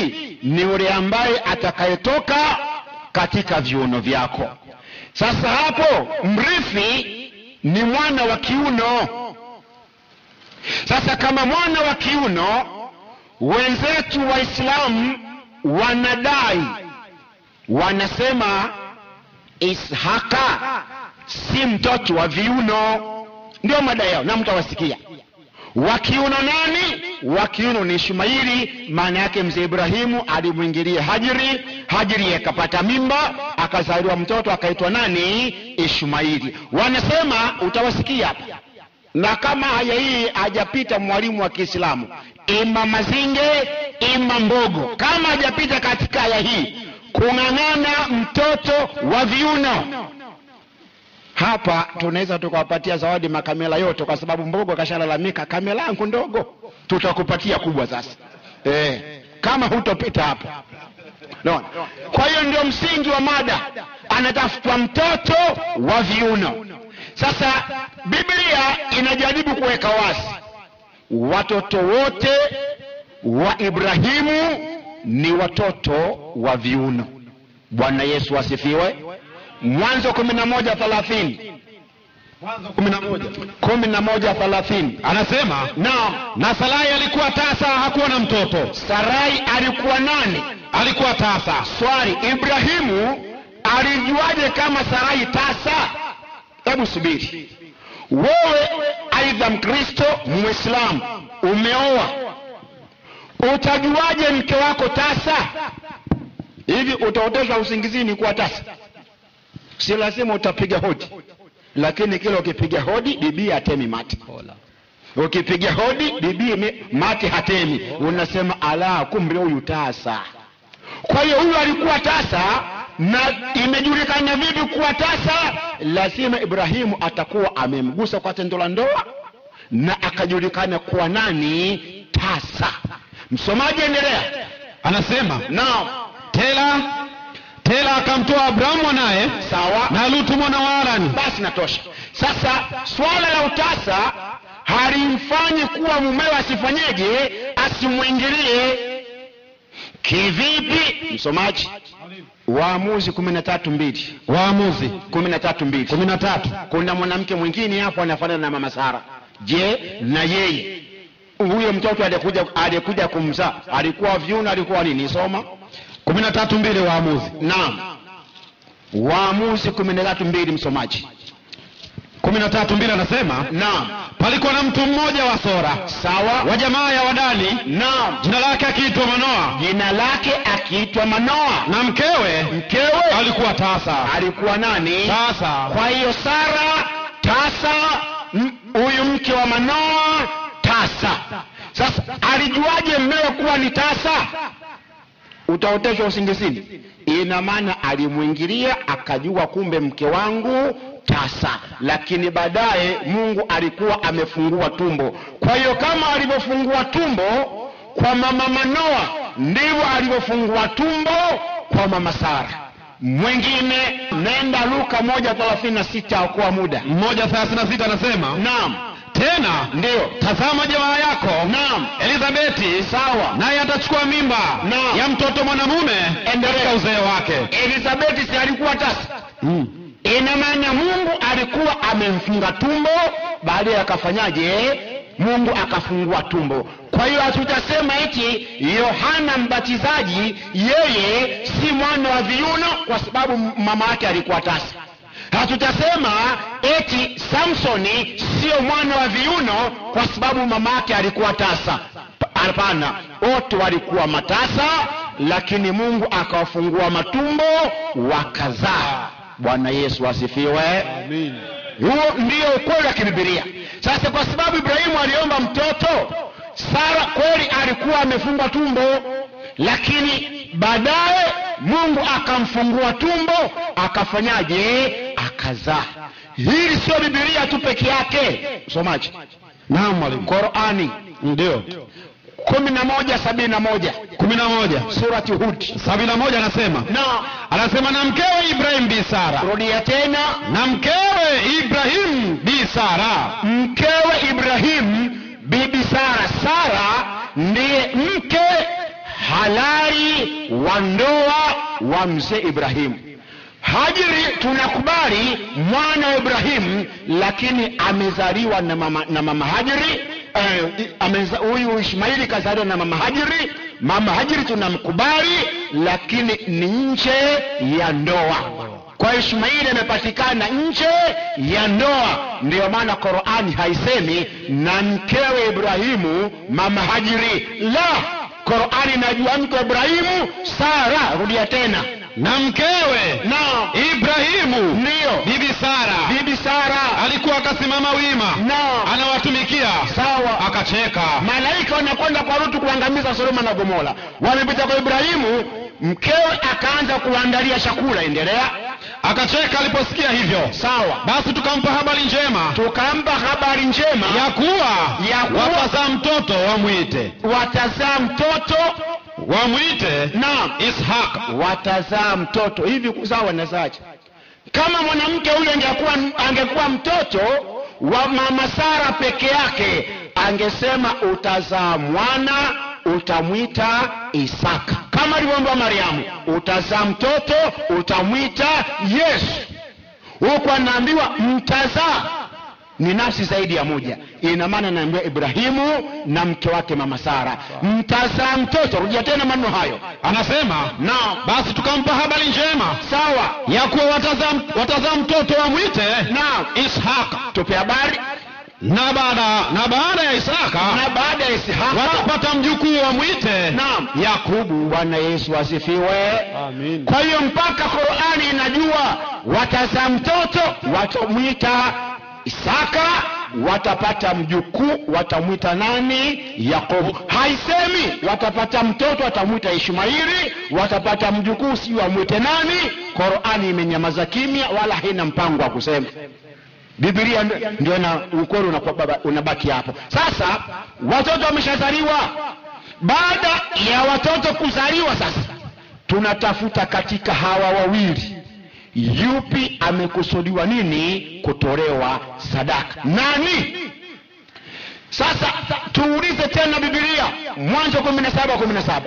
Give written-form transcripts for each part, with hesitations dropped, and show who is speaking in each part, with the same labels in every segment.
Speaker 1: mrithi ni yule ambaye atakayetoka katika viuno vyako. Sasa hapo mrithi ni mwana wa kiuno. Sasa kama mwana wa kiuno, wenzetu Waislamu wanadai, wanasema Ishaka si mtoto wa viuno. Ndio madai yao na mtawasikia. Wa kiuno nani? Wa kiuno ni Ishmaili. Maana yake mzee Ibrahimu alimwingilia Hajiri, Hajiri akapata mimba, akazaliwa mtoto akaitwa nani? Ishmaili. Wanasema, utawasikia hapa. Na kama haya hii hajapita mwalimu wa Kiislamu, ima Mazinge, ima Mbogo, kama hajapita katika haya hii kung'ang'ana mtoto wa viuno, hapa tunaweza tukawapatia zawadi makamela yote, kwa sababu Mbogo kashalalamika, kamera yangu ndogo, tutakupatia kubwa sasa. Kama hutopita hapa. No. Kwa hiyo ndio msingi wa mada, anatafuta mtoto wa viuno. Sasa Biblia inajaribu kuweka wazi, watoto wote wa Ibrahimu ni watoto wa viuno. Bwana Yesu asifiwe. Mwanzo 11:30. Mwanzo 11:30 anasema, na Sarai alikuwa tasa, hakuwa na mtoto. Sarai alikuwa nani? Alikuwa tasa. Swali, Ibrahimu alijuaje kama Sarai tasa? Hebu subiri. Wewe aidha Mkristo, Muislamu, umeoa, utajuaje mke wako tasa? Hivi utaoteshwa usingizini kuwa tasa? Si lazima utapiga hodi, lakini kila ukipiga hodi bibi atemi mate. Ukipiga hodi bibi mate hatemi, unasema ala, kumbe huyu tasa. Kwa hiyo huyu alikuwa tasa. Na imejulikana vipi kuwa tasa? Lazima Ibrahimu atakuwa amemgusa kwa tendo la ndoa na akajulikana kuwa nani? Tasa. Msomaji endelea. Anasema, Tela akamtoa Abrahamu mwanae, sawa, na Lutu mwana wa Harani. Basi natosha. Sasa swala la utasa halimfanyi kuwa mumewe asifanyeje? Asimwingilie. Kivipi? Msomaji. Waamuzi 13:2. Waamuzi 13:2. Kuna mwanamke mwingine hapo anafanana na mama Sara. Je, na yeye huyo mtoto alikuja kumzaa alikuwa viuno, alikuwa nini? Soma 13:2 Waamuzi. Naam. Waamuzi 13:2 msomaji. 13:2 anasema, palikuwa na mtu mmoja wa Sora, sawa, wa jamaa ya Wadani, jina lake akiitwa Manoa, na mkewe alikuwa tasa. Alikuwa nani? Tasa. Kwa hiyo Sara tasa, huyu mke wa Manoa tasa. Sasa alijuaje mmewe kuwa ni tasa? Utaoteshwa usingizini. Ina maana alimwingilia akajua kumbe mke wangu tasa, lakini baadaye Mungu alikuwa amefungua tumbo. Kwa hiyo kama alivyofungua tumbo kwa mama Manoa, ndivyo alivyofungua tumbo kwa mama Sara. Mwingine nenda Luka 1:36 kwa muda. 1:36 anasema, tena ndio tazama jamaa yako Elizabeti, sawa, naye atachukua mimba ya mtoto mwanamume katika uzee wake. Elizabeti si alikuwa tasa? Ina maana Mungu alikuwa amemfunga tumbo, baadaye akafanyaje? Mungu akafungua tumbo. Kwa hiyo hatutasema eti Yohana Mbatizaji yeye si mwana wa viuno kwa sababu mama yake alikuwa tasa. Hatutasema eti Samsoni sio mwana wa viuno kwa sababu mama yake alikuwa tasa. Hapana, wote walikuwa matasa, lakini Mungu akawafungua matumbo wakazaa. Bwana Yesu asifiwe. Amen. Huo ndio ukweli wa Biblia. Sasa kwa sababu Ibrahimu aliomba mtoto, Sara kweli alikuwa amefungwa tumbo, lakini baadaye Mungu akamfungua tumbo, akafanyaje? Akazaa. Hili sio Biblia tu peke yake. Msomaji. Naam mwalimu. Qur'ani. Ndio. 11:71 surati Hud 71 anasema na mkewe Ibrahim bi Sara. Rudia tena. Na mkewe Ibrahim bi Sara. Mkewe Ibrahim bibi Sara. Sara ndiye mke halali wa ndoa wa mzee Ibrahimu. Hajiri tunakubali mwana wa Ibrahimu, lakini amezaliwa na mama Hajiri. Huyu Ishmaili kazaliwa na mama Hajiri. Mama Hajiri tunamkubali, lakini ni nje ya ndoa. Kwa Ishmaili amepatikana nje ya ndoa. Ndio maana Qur'ani haisemi na mkewe Ibrahimu mama Hajiri. La, Qur'ani inajua mke wa Ibrahimu Sara. Rudia tena,
Speaker 2: na mkewe
Speaker 1: na
Speaker 2: Ibrahimu
Speaker 1: ndio
Speaker 2: bibi Sara.
Speaker 1: Bibi Sara
Speaker 2: alikuwa akasimama wima anawatumikia.
Speaker 1: Sawa.
Speaker 2: Akacheka.
Speaker 1: Malaika wanakwenda kwa Lutu kuangamiza Sodoma na Gomora. Wamepita kwa Ibrahimu, mkewe akaanza kuandalia chakula. Endelea.
Speaker 2: Akacheka aliposikia hivyo.
Speaker 1: Sawa.
Speaker 2: Basi tukampa habari njema.
Speaker 1: Tukampa habari njema
Speaker 2: ya kuwa watazaa mtoto wamwite
Speaker 1: na
Speaker 2: Ishaq.
Speaker 1: Watazaa mtoto. Hivi kuzaa wanazaje? Kama mwanamke huyo angekuwa mtoto wa mama Sara peke yake, angesema utazaa mwana, utamwita Isaka. Kama alivyoomba Mariamu, utazaa mtoto, utamwita Yesu. Huko anaambiwa mtazaa. Ni nafsi zaidi ya moja. Ina maana anaambiwa Ibrahimu na mke wake mama Sara, mtazaa mtoto. Rudia tena maneno hayo.
Speaker 2: Anasema
Speaker 1: na
Speaker 2: basi tukampa habari njema.
Speaker 1: Sawa.
Speaker 2: ya kuwa watazaa mtoto wamwite
Speaker 1: na
Speaker 2: Ishaq.
Speaker 1: Tupe habari.
Speaker 2: Na baada ya Isaka watapata mjukuu wamwite Yakubu.
Speaker 1: Bwana Yesu asifiwe.
Speaker 2: Amin.
Speaker 1: Kwa hiyo mpaka Qur'ani inajua watazaa mtoto watamwita Isaka, watapata mjukuu watamwita nani? Yakobo. Haisemi watapata mtoto watamwita Ishmaili, watapata mjukuu si wamwite nani. Qur'ani imenyamaza kimya, wala haina mpango wa kusema. Biblia ndio na ukweli unabaki hapo. Sasa watoto wameshazaliwa. Baada ya watoto kuzaliwa, sasa tunatafuta katika hawa wawili yupi amekusudiwa nini kutolewa sadaka, nani? Sasa tuulize tena Biblia, Mwanzo 17:17.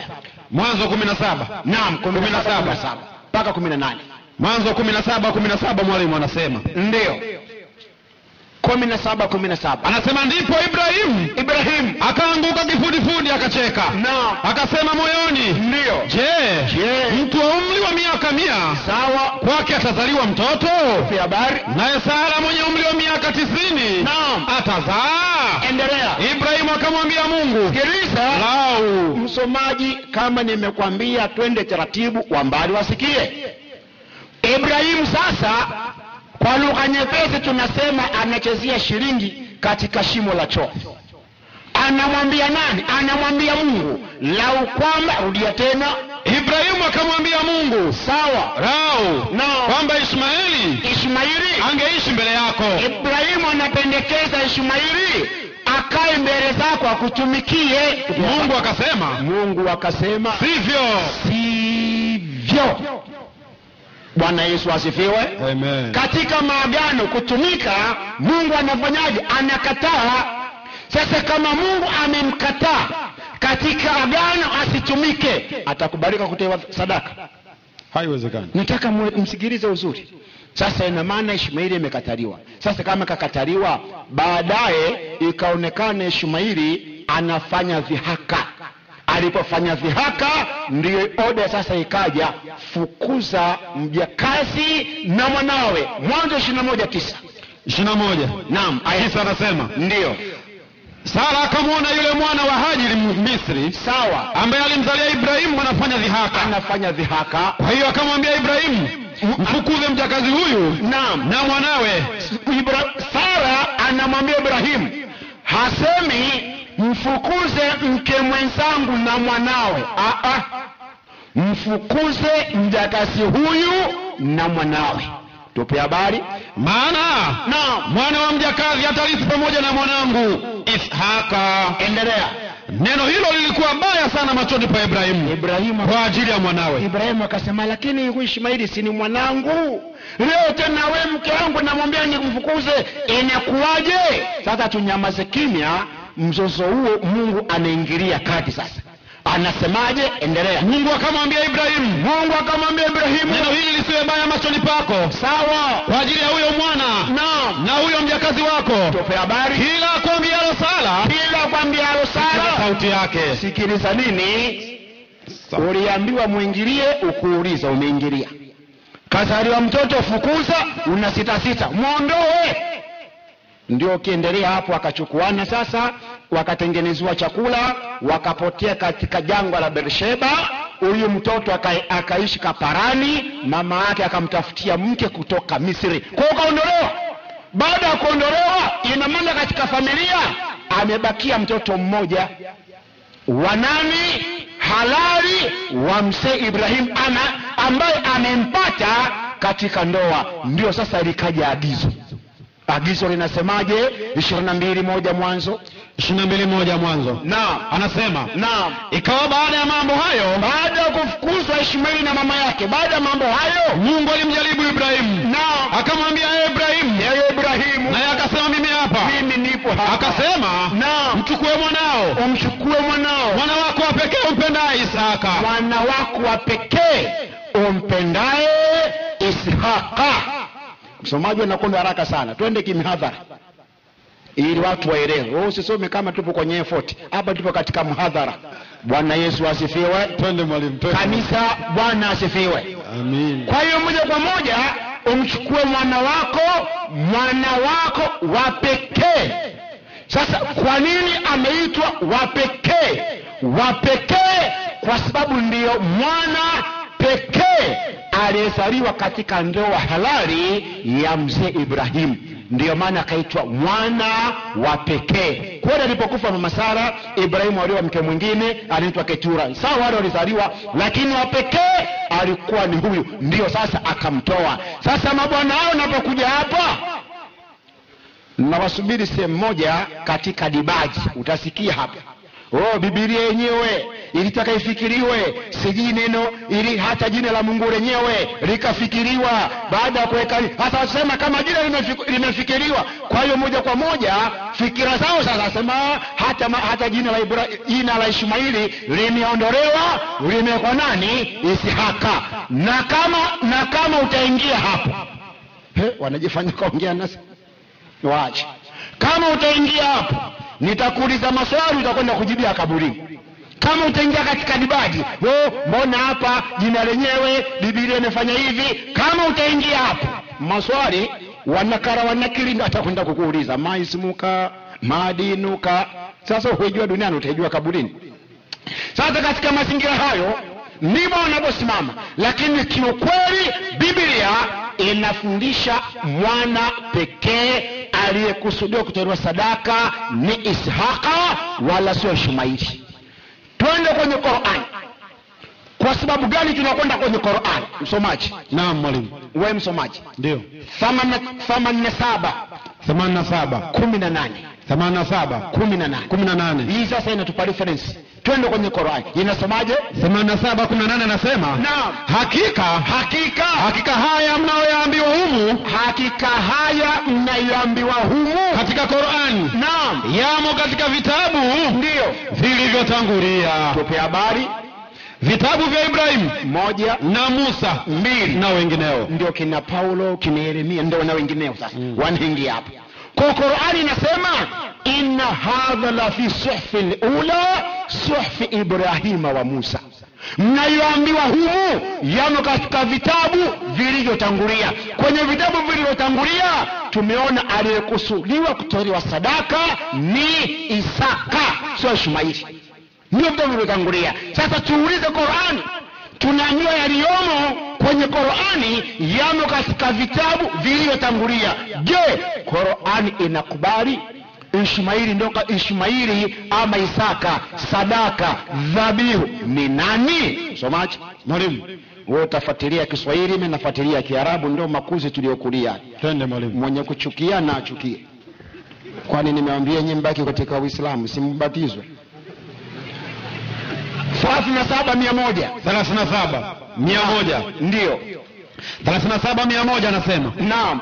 Speaker 2: Mwanzo 17.
Speaker 1: Naam, 17 mpaka 18.
Speaker 2: Mwanzo 17:17 mwalimu anasema.
Speaker 1: Ndio. 17:17
Speaker 2: anasema ndipo Ibrahim akaanguka kifudifudi akacheka. Akasema moyoni,
Speaker 1: ndio,
Speaker 2: je, mtu wa umri wa miaka 100
Speaker 1: sawa
Speaker 2: kwake atazaliwa mtoto?
Speaker 1: Habari.
Speaker 2: Naye Sara mwenye umri wa miaka 90 atazaa?
Speaker 1: Endelea.
Speaker 2: Ibrahimu akamwambia Mungu.
Speaker 1: Sikiliza
Speaker 2: lau
Speaker 1: msomaji, kama nimekwambia twende taratibu, kwa mbali wasikie. Ibrahimu sasa, kwa lugha nyepesi tunasema anachezea shilingi katika shimo la choo. Anamwambia nani? Anamwambia Mungu. Lau kwamba, rudia tena.
Speaker 2: Ibrahimu akamwambia Mungu,
Speaker 1: sawa,
Speaker 2: kwamba Ishmaili angeishi mbele yako.
Speaker 1: Ibrahimu anapendekeza Ishmaili akae mbele zako akutumikie.
Speaker 2: Mungu akasema
Speaker 1: sivyo. Bwana Yesu asifiwe.
Speaker 2: Amen.
Speaker 1: Katika maagano kutumika, Mungu anafanyaje? Anakataa. Sasa kama Mungu amemkataa katika agano asitumike, atakubalika kutoa sadaka?
Speaker 2: Haiwezekani.
Speaker 1: Nataka msikilize uzuri. Sasa ina maana Ishmaili imekataliwa. Sasa kama kakataliwa, baadaye ikaonekana Ishmaili anafanya dhihaka. Alipofanya dhihaka, ndio oda sasa ikaja, fukuza mjakazi na mwanawe. Mwanzo
Speaker 2: 21:9.
Speaker 1: Naam,
Speaker 2: Isa anasema
Speaker 1: ndio.
Speaker 2: Sara akamwona yule mwana wa Hajiri Misri,
Speaker 1: sawa,
Speaker 2: ambaye alimzalia Ibrahimu
Speaker 1: anafanya dhihaka.
Speaker 2: Kwa hiyo akamwambia Ibrahimu, mfukuze mjakazi huyu na mwanawe.
Speaker 1: Sara anamwambia Ibrahimu, hasemi mfukuze mke mwenzangu na mwanawe. Mfukuze mjakazi huyu na mwanawe. Tupe habari.
Speaker 2: Maana mwana wa mjakazi atarithi pamoja na mwanangu Ishaka.
Speaker 1: Endelea.
Speaker 2: Neno hilo lilikuwa baya sana machoni pa Ibrahimu kwa ajili ya mwanawe.
Speaker 1: Ibrahimu akasema, lakini huyu Ishmaili si ni mwanangu? Leo tena wewe mke wangu namwambia nimfukuze, inakuwaje? Sasa tunyamaze kimya. Mzozo huo Mungu anaingilia kati sasa. Anasemaje? Endelea.
Speaker 2: Mungu akamwambia Ibrahimu, neno hili lisiwe baya machoni pako,
Speaker 1: sawa,
Speaker 2: kwa ajili ya huyo mwana na huyo mjakazi wako.
Speaker 1: Tupe habari.
Speaker 2: Kila akwambialo Sara, sauti yake.
Speaker 1: Sikiliza nini? Uliambiwa muingilie, ukuuliza, umeingilia. Kazaliwa mtoto, fukuza, una sita, muondoe. Ndio kiendelea hapo, akachukuana sasa, wakatengenezwa chakula, wakapotea katika jangwa la Beersheba. Huyu mtoto akaishi kaparani, mama yake akamtafutia mke kutoka Misri. Kwa kaondolewa. Baada ya kuondolewa, ina maana katika familia amebakia mtoto mmoja. Wanani? Halali wa mzee Ibrahim, ambaye amempata katika ndoa. Ndio sasa likaja agizo. Agizo linasemaje? 22:1 Mwanzo.
Speaker 2: 22:1 Mwanzo.
Speaker 1: Naam.
Speaker 2: Anasema,
Speaker 1: naam,
Speaker 2: ikawa baada ya mambo hayo,
Speaker 1: baada ya kufukuzwa Ishmaeli na mama yake, baada ya mambo hayo,
Speaker 2: Mungu alimjaribu Ibrahimu.
Speaker 1: Naam.
Speaker 2: Akamwambia Ibrahimu, naye akasema, mimi hapa.
Speaker 1: Mimi nipo hapa.
Speaker 2: Akasema,
Speaker 1: naam,
Speaker 2: umchukue mwanao, mwana wako wa pekee umpendaye Isaka.
Speaker 1: Mwana wako wa pekee umpendaye Isaka. Msomaji anakwenda haraka sana. Twende kimhadhara ili watu waelewe. Usisome kama tupo kwenye effort. Hapa tupo katika mhadhara. Bwana Yesu asifiwe.
Speaker 2: Twende mwalimu.
Speaker 1: Kanisa, Bwana asifiwe.
Speaker 2: Amen.
Speaker 1: Kwa hiyo moja kwa moja umchukue mwana wako wa pekee. Sasa kwa nini ameitwa wa pekee? Wa pekee kwa sababu ndiyo mwana pekee aliyezaliwa katika ndoa halali ya mzee Ibrahimu. Ndiyo maana akaitwa mwana wa pekee. Kwani alipokufa mama Sara, Ibrahimu alioa mke mwingine anaitwa Ketura. Sawa, wale walizaliwa, lakini wa pekee alikuwa ni huyu. Ndiyo sasa akamtoa. Sasa mabwana hao napokuja hapa, nawasubiri sehemu moja katika dibaji, utasikia hapa. Biblia yenyewe ilitaka ifikiriwe, siji neno ili hata jina la Mungu lenyewe likafikiriwa. Baada ya kuweka hata wasema kama jina limefikiriwa, kwa hiyo moja kwa moja fikira zao sasa wasema hata jina la Ishmaeli limeondolewa, limekuwa nani? Isihaka. Na kama utaingia hapo, wanajifanya kaongea nasi, waache. Kama utaingia hapo, nitakuuliza maswali, utakwenda kujibia kaburini. Kama utaingia katika dibaji, mbona hapa jina lenyewe Biblia inafanya hivi? Kama utaingia hapo, maswali wanakiri, ndio atakwenda kukuuliza maismuka, madinuka. Sasa ukijua duniani utajua kaburini. Sasa katika mazingira hayo ndivyo wanaposimama, lakini kiukweli Biblia inafundisha mwana pekee aliyekusudiwa kutolewa sadaka ni Isihaka, wala sio Ishmaeli. Twende kwenye Qur'an. Kwa sababu gani tunakwenda kwenye Qur'an? Msomaji.
Speaker 2: Naam mwalimu.
Speaker 1: Wewe msomaji.
Speaker 2: Ndio.
Speaker 1: 87 18. Hii sasa inatupa reference. Twende kwenye Qur'an. Inasemaje?
Speaker 2: 87:18 anasema,
Speaker 1: naam,
Speaker 2: hakika haya mnayoambiwa humu katika Qur'an,
Speaker 1: naam,
Speaker 2: yamo katika vitabu
Speaker 1: ndio
Speaker 2: vilivyotangulia.
Speaker 1: Tupe habari.
Speaker 2: Vitabu vya Ibrahimu
Speaker 1: 1
Speaker 2: na Musa
Speaker 1: 2
Speaker 2: na wengineo.
Speaker 1: Ndio kina Paulo, kina Yeremia, ndio na wengineo. Sasa wanaingia hapo. Kwa Qur'ani inasema inna hadha la fi suhfi ula suhfi Ibrahima wa Musa. Mnayoambiwa humu yamo katika vitabu vilivyotangulia. Kwenye vitabu vilivyotangulia tumeona aliyekusudiwa kutolewa sadaka ni Isaka, sio Ishmaeli. Ndio vitabu vilivyotangulia. Sasa tuulize Qur'ani, tunaambiwa yaliyomo kwenye Qur'ani yamo katika vitabu vilivyotangulia. Je, Qur'ani inakubali Ishmaeli ama Isaka sadaka dhabihu ni nani? Somaji.
Speaker 2: Mwalimu,
Speaker 1: wewe utafuatilia Kiswahili, mimi nafuatilia Kiarabu, ndio makuzi tuliokulia.
Speaker 2: Twende mwalimu.
Speaker 1: Mwenye kuchukia na achukie. Kwani nimewaambia nyinyi mbaki katika Uislamu, simbatizwe.
Speaker 2: 37:100
Speaker 1: ndio
Speaker 2: 37:100 anasema,
Speaker 1: naam,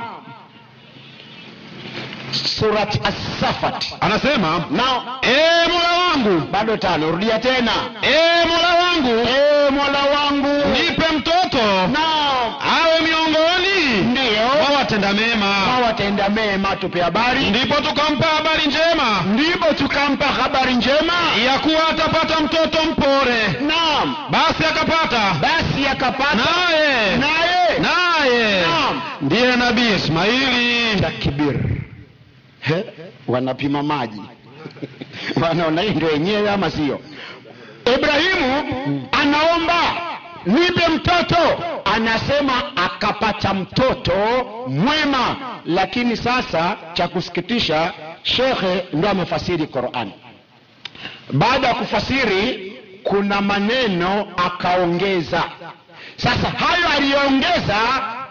Speaker 1: surati As-Safat.
Speaker 2: Anasema
Speaker 1: Now,
Speaker 2: Mola wangu,
Speaker 1: bado 5, rudia tena.
Speaker 2: Mola wangu,
Speaker 1: Mola wangu,
Speaker 2: nipe mtoto
Speaker 1: Naam.
Speaker 2: awe miongoni
Speaker 1: Ndio
Speaker 2: wa watenda mema.
Speaker 1: watenda mema. Tupe habari.
Speaker 2: Ndipo tukampa habari njema,
Speaker 1: Ndipo tukampa habari njema
Speaker 2: ya kuwa atapata mtoto mpore.
Speaker 1: Naam.
Speaker 2: Basi akapata, naye
Speaker 1: Naam.
Speaker 2: ndiye Nabii Ismaili.
Speaker 1: Takbir. Wanapima maji. Wanaona hii ndio yenyewe ama sio? Ibrahimu anaomba nipe mtoto, anasema akapata mtoto mwema. Lakini sasa cha kusikitisha, shekhe ndo amefasiri Qur'an. Baada ya kufasiri kuna maneno akaongeza. Sasa hayo aliyoongeza,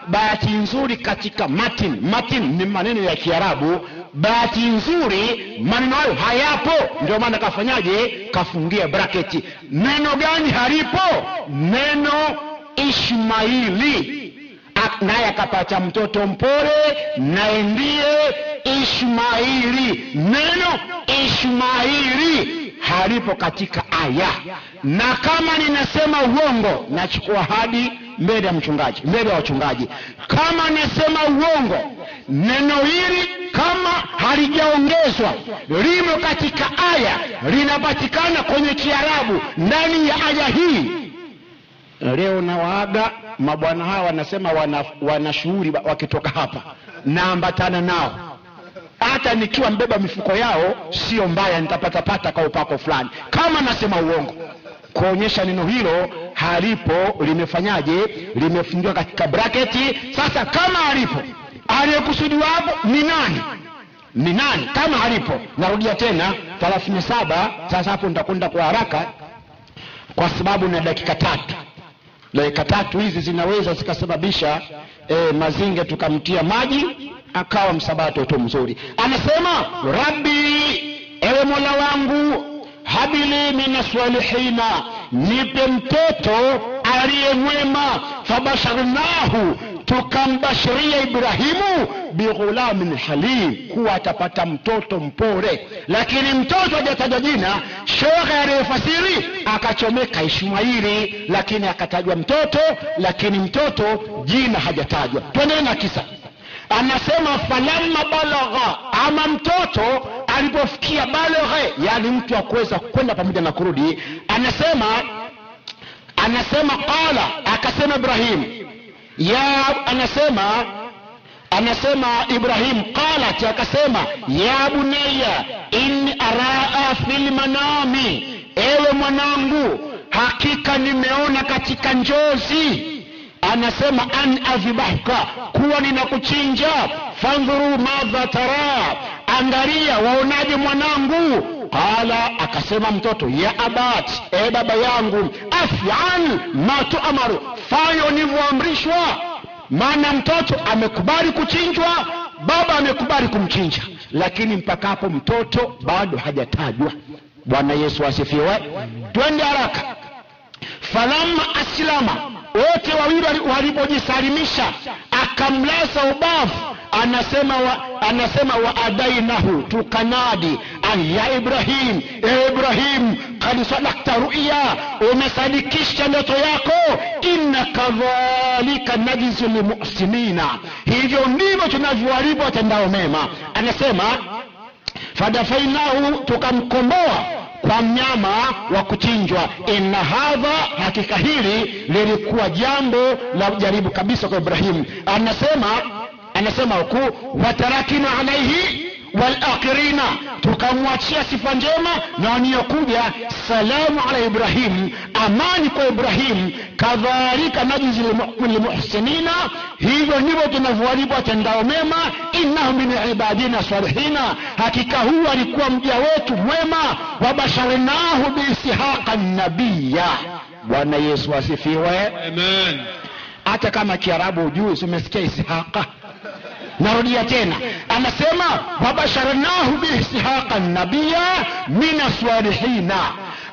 Speaker 1: bahati nzuri katika Martin ni maneno ya Kiarabu, bahati nzuri maneno hayo hayapo, ndio maana kafanyaje, kafungia bracket. Neno gani halipo? Neno Ishmaili. Naye akapata mtoto mpole, naye ndiye Ishmaili. Neno Ishmaili halipo katika aya. Na kama ninasema uongo, nachukua hadi mbele ya mchungaji, mbele ya wachungaji. Kama nasema uongo, neno hili kama halijaongezwa, limo katika aya, linapatikana kwenye Kiarabu ndani ya aya hii. Leo na waaga mabwana hawa, wanasema wanashuhuri wakitoka hapa, naambatana nao. Hata nikiwa mbeba mifuko yao sio mbaya, nitapata kwa upako fulani kama nasema uongo, kuonyesha neno hilo halipo. Limefanyaje? Limefungiwa katika bracketi. Sasa kama halipo, aliyekusudiwa hapo ni nani? Kama halipo, narudia tena 37. Sasa hapo nitakwenda kwa haraka kwa sababu na dakika 3. Dakika 3 hizi zinaweza zikasababisha mazinge tukamtia maji akawa msabato tu mzuri. Anasema Rabbi, ewe Mola wangu, habili minaswalihina, nipe mtoto aliyemwema. Fabasharnahu, tukambashiria Ibrahimu bighulamin halim, kuwa atapata mtoto mpore. Lakini mtoto hajatajwa jina. Shekhe aliyefasiri akachomeka Ishmaili, lakini akatajwa mtoto, lakini mtoto jina hajatajwa. Twende na kisa. Anasema falamma balagha, ama mtoto alipofikia balagha, yani mtu akuweza kwenda pamoja na kurudi. Anasema qala, akasema Ibrahim anasema Ibrahim qalat, akasema ya bunayya inni araa fil manami, ewe mwanangu, hakika nimeona katika njozi. Anasema an adhibahka, kuwa ninakuchinja. Fandhuru madha tara, angalia waonaje mwanangu. Qala, akasema mtoto, ya abat, baba yangu, af'al ma tu'maru, fanya nilivyoamrishwa. Maana mtoto amekubali kuchinjwa, baba amekubali kumchinja, lakini mpaka hapo mtoto bado hajatajwa. Bwana Yesu asifiwe. Twende haraka. Falamma aslama, wote wawili walipojisalimisha, akamlaza ubavu. Anasema wa adainahu, tukanadi ya Ibrahim, Ibrahim, qad sadaqta ru'ya, umesadikisha ndoto yako. Inna kadhalika najzi limuhsinina, hivyo ndivyo tunavyowalipa watendao mema. Anasema fadafainahu, tukamkomboa kwa mnyama wa kuchinjwa. Inna hadha, hakika hili lilikuwa jambo la jaribu kabisa kwa Ibrahim. Anasema huku watarakina alaihi wal akhirina, tukamwachia sifa njema na waliokuja. Salamu ala Ibrahim, amani kwa Ibrahim. Kadhalika najzi limuhsinina, hivyo ndivyo tunavyowalipa watendao mema. Innahu min ibadina salihina, hakika huwa alikuwa mja wetu mwema. Wabasharnahu biishaqa nabiyya. Bwana Yesu asifiwe.
Speaker 2: Amen.
Speaker 1: Hata kama Kiarabu hujui, umesikia Ishaqa. Narudia tena, anasema wabasharnahu biishaqa nabiyya min as-salihina.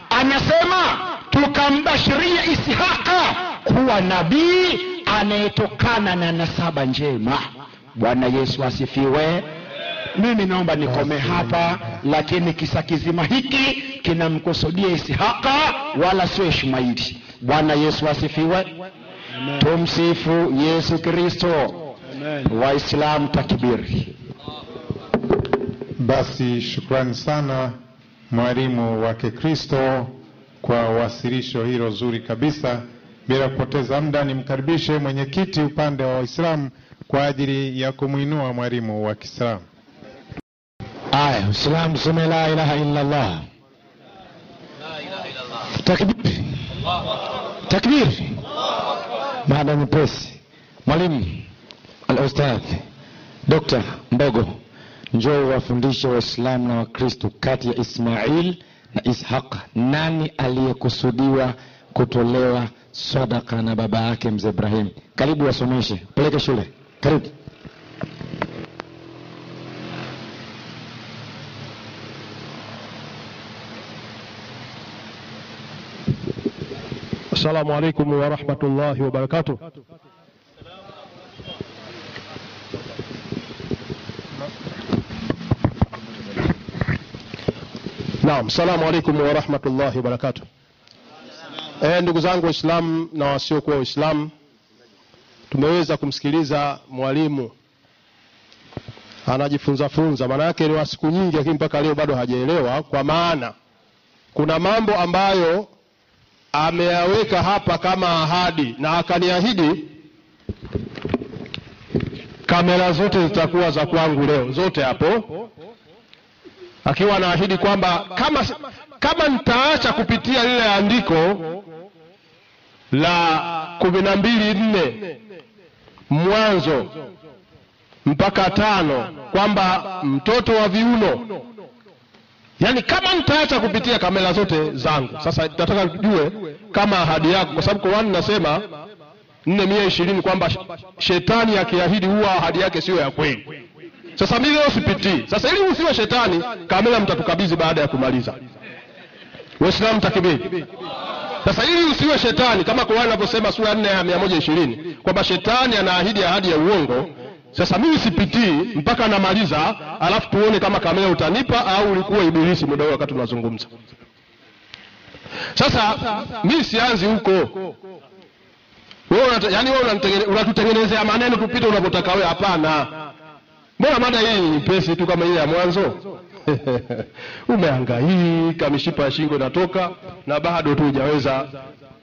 Speaker 1: Anasema tukambashiria Ishaqa kuwa nabii anayetokana na nasaba njema. Bwana Yesu asifiwe. Mimi naomba nikome hapa, lakini kisa kizima hiki kinamkusudia Isihaka wala sio Ishmaili. Bwana Yesu asifiwe. Tumsifu Yesu Kristo. Waislamu takbiri.
Speaker 3: Basi shukrani sana mwalimu wa Kikristo kwa wasilisho hilo zuri kabisa. Bila kupoteza muda, nimkaribishe mwenyekiti upande wa Waislamu kwa ajili ya kumuinua mwalimu wa Kiislamu.
Speaker 1: Aya, Uislamu sema la ilaha illa Allah. Takbir. Takbir. Baada nyepesi. Mwalimu al-Ustadh Dr. Mbogo, njoo wafundishe Waislamu na Wakristo kati ya Ismail na Ishaq nani aliyekusudiwa kutolewa sadaka na baba yake mzee Ibrahim. Karibu wasomeshe, peleke shule. Karibu.
Speaker 4: Assalamu alaikum wa rahmatullahi wa barakatuh. Naam, assalamu alaikum wa rahmatullahi wa barakatuh. Ndugu zangu Waislamu na wasiokuwa Waislamu, tumeweza kumsikiliza mwalimu anajifunza. Maana yake ni wa siku nyingi, lakini mpaka leo bado hajaelewa, kwa maana kuna mambo ambayo ameyaweka hapa kama ahadi, na akaniahidi kamera zote zitakuwa za kwangu leo zote hapo, akiwa anaahidi kwamba kama nitaacha kupitia lile andiko la 12:4 Mwanzo mpaka 5 kwamba mtoto wa viuno, yani kama nitaacha kupitia kamera zote zangu. Sasa nataka tujue kama ahadi yako, kwa sababu Qur'an nasema 4:120 kwamba shetani akiahidi huwa ahadi yake sio ya kweli. Sasa mimi leo sipitii. Sasa ili usiwe shetani, kamera mtatukabidhi baada ya kumaliza. Waislamu takbiri. Sasa ili usiwe shetani, kama Qur'an inavyosema sura 4:120 kwamba shetani anaahidi ahadi ya uongo, sasa mimi sipitii mpaka namaliza, alafu tuone kama kamera utanipa au ulikuwa ibilisi muda wakati tunazungumza. Sasa mimi sianzi huko. Wewe unatutengenezea maneno tupite unapotaka wewe. Hapana. Mbona mada hii ni pesi tu kama ile ya mwanzo? Umehangaika, mishipa ya shingo inatoka na bado tu hujaweza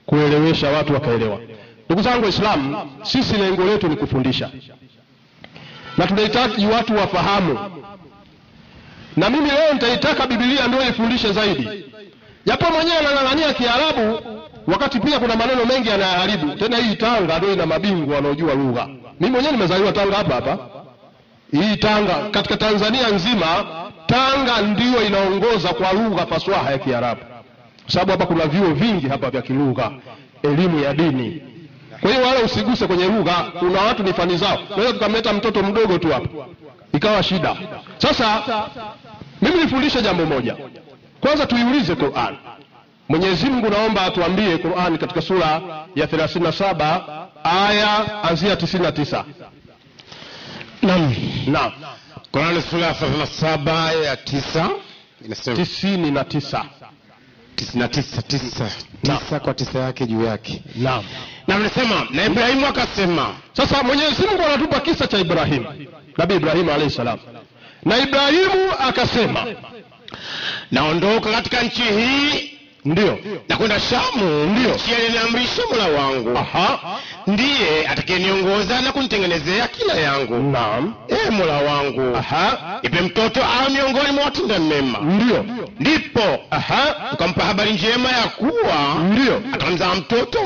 Speaker 4: kuelewesha watu wakaelewa. Ndugu zangu Waislamu, sisi lengo letu ni kufundisha, na tunahitaji watu wafahamu. Na mimi leo nitaitaka Biblia ndio ifundishe zaidi. Japo mwenyewe anang'ang'ania Kiarabu, wakati pia kuna maneno mengi yanayaharibu. Tena hii Tanga ndio ina mabingwa wanaojua lugha. Mimi mwenyewe nimezaliwa Tanga hapa. Hii Tanga katika Tanzania nzima, Tanga ndio inaongoza kwa lugha faswaha ya Kiarabu. Kwa sababu hapa kuna vyuo vingi hapa vya kilugha, elimu ya dini. Kwa hiyo wala usiguse kwenye lugha, kuna watu ni fani zao. Naweza tukamleta mtoto mdogo tu hapa ikawa shida. Sasa mimi nifundishe jambo moja. Kwanza tuiulize Qur'an. Mwenyezi Mungu naomba atuambie Qur'an katika sura ya 37 aya anzia 99. Naam.
Speaker 2: Qur'an sura ya 37 aya ya 9 inasema
Speaker 4: 99.
Speaker 2: 9 kwa 9 yake juu yake.
Speaker 4: Naam.
Speaker 2: Na mnasema na Ibrahimu akasema.
Speaker 4: Sasa Mwenyezi Mungu anatupa kisa cha Ibrahim, Nabii Ibrahim alayhi salam. Na Ibrahimu akasema,
Speaker 2: naondoka katika nchi hii,
Speaker 4: ndio,
Speaker 2: na kwenda Shamu,
Speaker 4: ndio,
Speaker 2: nchi aliniamrisha Mola wangu. Ndiye atakayeniongoza na kunitengenezea kila yangu.
Speaker 4: Naam.
Speaker 2: Mola wangu, ipe mtoto awe miongoni mwa watenda mema.
Speaker 4: Ndio.
Speaker 2: Ndipo tukampa habari njema ya kuwa
Speaker 4: ndio
Speaker 2: atamzaa mtoto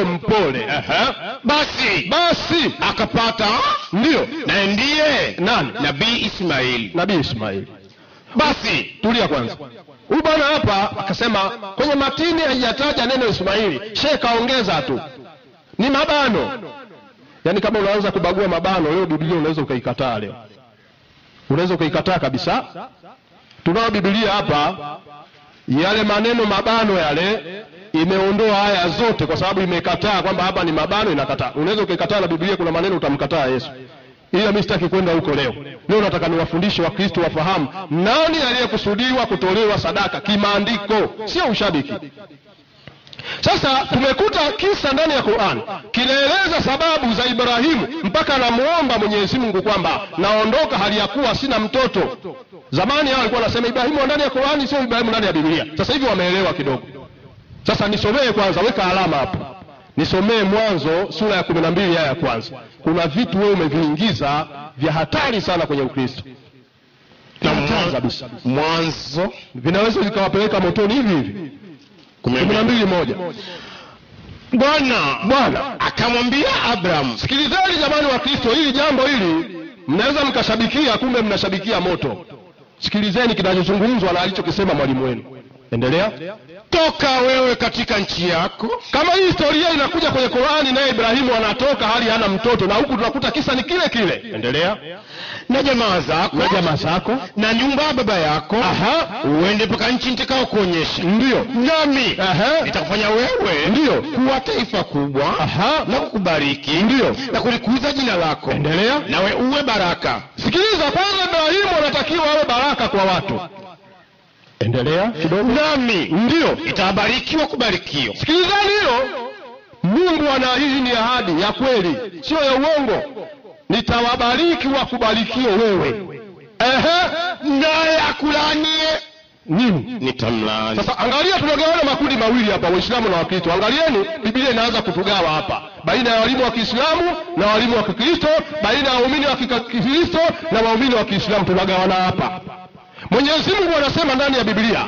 Speaker 2: mpole. Basi akapata,
Speaker 4: ndio,
Speaker 2: na ndiye
Speaker 4: nani?
Speaker 2: Nabii Ismail.
Speaker 4: Basi tulia kwanza. Huyu bwana hapa akasema kwenye matini haijataja neno Ismaili, Sheikh kaongeza tu. Ni mabano. Yaani kama unaanza kubagua mabano leo, Biblia unaweza ukaikataa leo. Unaweza ukaikataa kabisa. Tunao Biblia hapa, yale maneno mabano yale imeondoa aya zote kwa sababu imekataa kwamba hapa ni mabano, inakataa. Unaweza ukaikataa na Biblia kuna maneno utamkataa Yesu. ila mimi sitaki kwenda huko leo. Leo nataka niwafundishe Wakristo wafahamu nani aliyekusudiwa kutolewa sadaka kimaandiko, sio ushabiki. Sasa tumekuta kisa ndani ya Qur'an kinaeleza sababu za Ibrahimu mpaka anamuomba Mwenyezi Mungu kwamba naondoka hali ya kuwa sina mtoto. Zamani hao walikuwa wanasema Ibrahimu ndani ya Qur'an, sio Ibrahimu ndani ya Biblia. Sasa hivi wameelewa kidogo. Sasa nisomee kwanza, weka alama hapo. Nisomee Mwanzo sura ya 12 aya ya kwanza. Kuna vitu wewe umeviingiza vya hatari sana kwenye Ukristo.
Speaker 1: Mwanzo
Speaker 4: vinaweza vikawapeleka motoni hivi hivi. 12:1. Bwana
Speaker 1: akamwambia Abraham.
Speaker 4: Sikilizeni jamani wa Kristo, hili jambo hili mnaweza mkashabikia, kumbe mnashabikia moto. Sikilizeni kinachozungumzwa na alichokisema mwalimu wenu. Endelea.
Speaker 1: Toka wewe katika nchi yako.
Speaker 4: Kama hii historia inakuja kwenye Qur'ani na Ibrahimu anatoka hali hana mtoto, na huku tunakuta kisa ni kile kile. Endelea.
Speaker 1: Na jamaa zako na nyumba ya baba yako uende mpaka nchi nitakao kuonyesha.
Speaker 4: Ndio.
Speaker 1: Nami nitakufanya wewe
Speaker 4: ndio
Speaker 1: kuwa taifa kubwa na kukubariki
Speaker 4: ndio
Speaker 1: na kulikuza jina lako.
Speaker 4: Endelea.
Speaker 1: Nawe uwe baraka.
Speaker 4: Sikiliza, kwanza Ibrahimu anatakiwa awe baraka kwa watu. Endelea kidogo.
Speaker 1: Nami
Speaker 4: ndio
Speaker 1: itabarikiwa kubarikiwa.
Speaker 4: Sikilizani hilo. Mungu anaahidi, ni ahadi ya kweli, sio ya uongo. Nitawabariki wa kubarikiwa wewe.
Speaker 1: Naye akulanie
Speaker 4: nini?
Speaker 1: Nitamlaani.
Speaker 4: Sasa angalia, tunagawana makundi mawili hapa, Waislamu na Wakristo. Angalieni, Biblia inaanza kutugawa hapa baina ya walimu wa Kiislamu na walimu wa Kikristo, baina ya waumini wa Kikristo na waumini wa Kiislamu. Tunagawana hapa. Mwenyezi Mungu anasema ndani ya Biblia,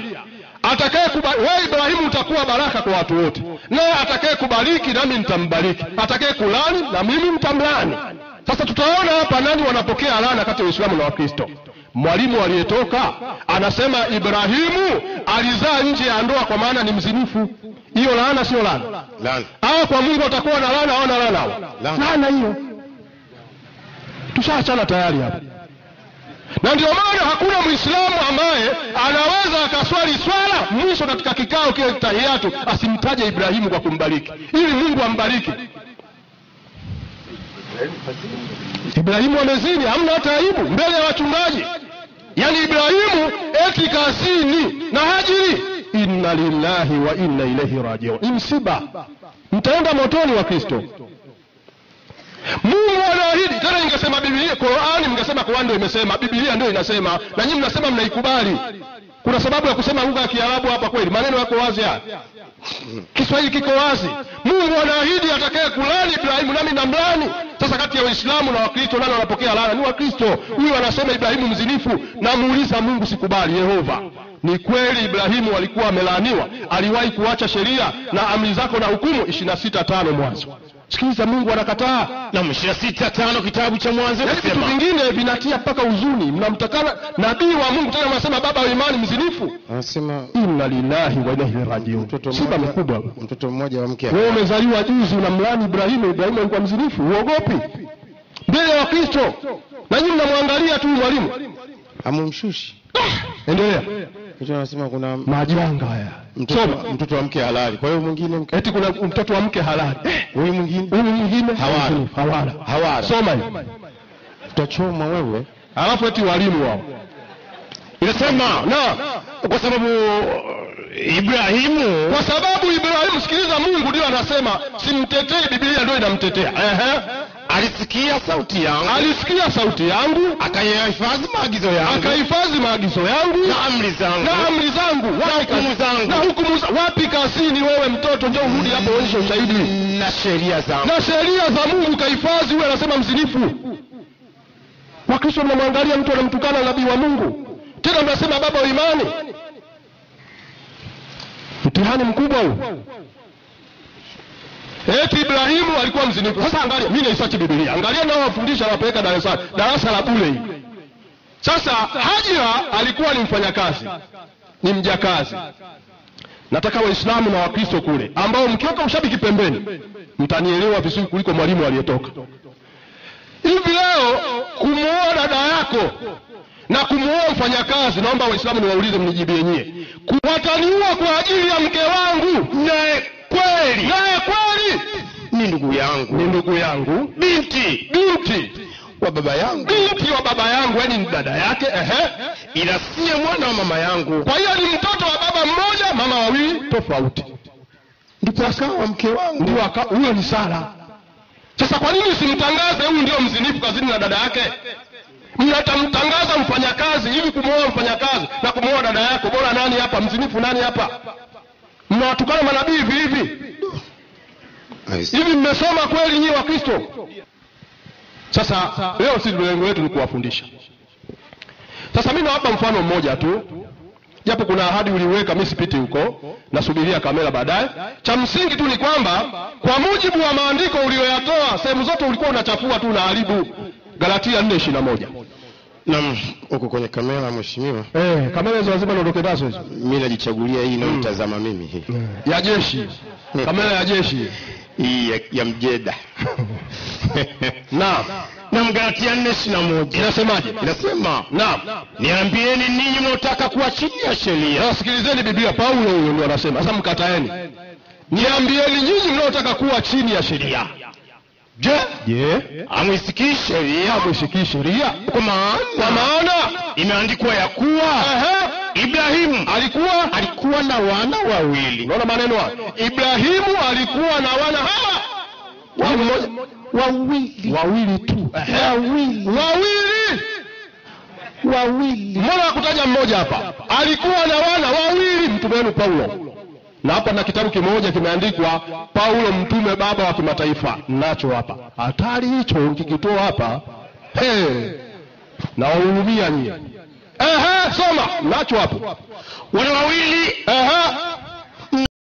Speaker 4: wewe Ibrahimu utakuwa baraka kwa watu wote, naye atakaye kubariki nami nitambariki, atakaye kulani na mimi nitamlani. Sasa tutaona hapa nani wanapokea laana kati ya Uislamu na Wakristo. Mwalimu aliyetoka anasema Ibrahimu alizaa nje ya ndoa kwa maana ni mzinifu. Hiyo laana sio laana? Laana. Kwa Mungu atakuwa na laana au na laana? Laana hiyo. Tushaachana tayari hapa. Na ndio maana hakuna Muislamu ambaye anaweza akaswali swala mwisho katika kikao kile tahiyatu asimtaje Ibrahimu kwa kumbariki, ili Mungu ambariki. Ibrahimu amezini, hamna hata aibu mbele ya wachungaji. Yaani Ibrahimu eti kazini na Hajiri. Inna lillahi wa inna ilaihi rajiun. Msiba. Mtaenda motoni wa Kristo. Mungu anaahidi. Tena ningesema Biblia, Qur'ani mngesema Qur'ani ndio imesema, Biblia ndio inasema, na nyinyi mnasema mnaikubali. Kuna sababu ya kusema lugha ya Kiarabu hapa kweli? Maneno yako wazi hapa. Kiswahili kiko wazi. Mungu anaahidi atakaye kulani Ibrahimu nami namlani. Sasa kati ya Waislamu na Wakristo nani wanapokea laana? Ni Wakristo. Huyu anasema Ibrahimu mzinifu, na muuliza Mungu sikubali. Yehova, ni kweli Ibrahimu alikuwa amelaaniwa? Aliwahi kuacha sheria na amri zako na hukumu? 26:5 Mwanzo. Sikiliza, Mungu anakataa.
Speaker 1: Na 26:5 kitabu cha Mwanzo
Speaker 4: vitu vingine vinatia mpaka huzuni. Mnamtakana nabii wa Mungu, tena mnasema baba wa imani mzinifu.
Speaker 1: Anasema
Speaker 4: inna lillahi wa inna ilaihi rajiun. Siba mkubwa.
Speaker 1: Mtoto mmoja wa mke.
Speaker 4: Wewe umezaliwa juzi unamlani Ibrahimu. Ibrahimu alikuwa mzinifu. Uogopi mbele ya Wakristo? Na nyinyi mnamwangalia tu mwalimu.
Speaker 1: Amumshushi.
Speaker 4: Endelea.
Speaker 1: Kisha anasema kuna
Speaker 4: majanga haya.
Speaker 1: Mtoto wa mke halali. Kwa hiyo mwingine mke.
Speaker 4: Eti kuna mtoto wa mke halali.
Speaker 1: Huyu mwingine
Speaker 4: hawala. Soma hiyo.
Speaker 1: Tutachoma wewe.
Speaker 4: Alafu eti walimu wao.
Speaker 1: Inasema kwa sababu Ibrahimu, sikiliza, Mungu ndio anasema simtetei, Biblia ndio inamtetea. Alisikia sauti yangu, akayahifadhi maagizo yangu, na amri zangu, na hukumu zangu. Wapi kazini wewe mtoto? Njoo urudi hapo uonyeshe ushahidi. Na sheria za Mungu kahifadhi. Wewe anasema mzinifu. Wakristo mnamwangalia mtu anamtukana nabii wa Mungu, tena mnasema baba wa imani. Mtihani mkubwa huu. Eti Ibrahimu alikuwa mzinifu. Sasa angalia, mimi naisachi Biblia. Angalia nao wafundisha wapeleka darasa la bure hili. Sasa Hajira alikuwa ni mfanyakazi, ni mjakazi. Nataka Waislamu na Wakristo kule ambao mkiweka ushabiki pembeni mtanielewa vizuri kuliko mwalimu aliyetoka. Hivi leo kumuoa dada yako na kumuoa mfanyakazi, naomba Waislamu niwaulize mnijibie nyie. Kuwataniua kwa ajili ya mke wangu, naye kweli ni ndugu yangu, binti wa baba yangu,
Speaker 4: binti wa baba yangu, yani ni dada yake,
Speaker 1: ila siye mwana wa mama yangu.
Speaker 4: Kwa hiyo ni mtoto wa baba mmoja, mama wawili tofauti.
Speaker 1: Ndipo akawa mke wangu.
Speaker 4: Ndio huyo ni Sara. Sasa kwa nini usimtangaze huyu ndio mzinifu kazini na dada yake? Mnatamtangaza mfanyakazi hivi, kumwoa mfanyakazi na kumwoa dada yako, bora nani hapa mzinifu, nani hapa? Mnawatukana manabii hivi hivi. Mmesoma kweli nyinyi wa Kristo? Sasa leo sisi lengo letu ni kuwafundisha. Sasa mimi nawapa mfano mmoja tu, japo kuna ahadi uliweka, mimi sipiti huko, nasubiria kamera baadaye. Cha msingi tu ni kwamba kwa mujibu wa maandiko uliyoyatoa, sehemu zote ulikuwa unachafua tu na haribu. Galatia 4:21.
Speaker 1: Naam, uko kwenye kamera mheshimiwa.
Speaker 4: Kamera hizo lazima niondoke nazo hizo.
Speaker 1: Mimi najichagulia hii na mtazama mimi hii.
Speaker 4: Ya jeshi. Kamera ya jeshi.
Speaker 1: Hii ya mjeda.
Speaker 4: Naam.
Speaker 1: Na Galatia 4:21
Speaker 4: inasemaje?
Speaker 1: Inasema,
Speaker 4: naam,
Speaker 1: niambieni ninyi mnaotaka kuwa chini ya sheria.
Speaker 4: Sikilizeni Biblia, Paulo huyo ndio anasema. Sasa mkataeni. Niambieni nyinyi mnaotaka kuwa chini ya sheria. Je,
Speaker 1: amwisikii sheria?
Speaker 4: Amwisikii sheria?
Speaker 1: Kwa maana imeandikwa ya kuwa Ibrahimu alikuwa na wana wawili.
Speaker 4: Unaona maneno hayo? Ibrahimu alikuwa na wana hawa wawili tu. Wawili. Mbona hakutaja mmoja hapa? Alikuwa na wana wawili, mtume wenu Paulo. Na hapa na kitabu kimoja kimeandikwa Paulo mtume baba wa kimataifa. Nacho hapa. Hatari hicho nikikitoa hapa. Na wahurumia nyinyi. Soma. Nacho hapo.
Speaker 1: Wana wawili.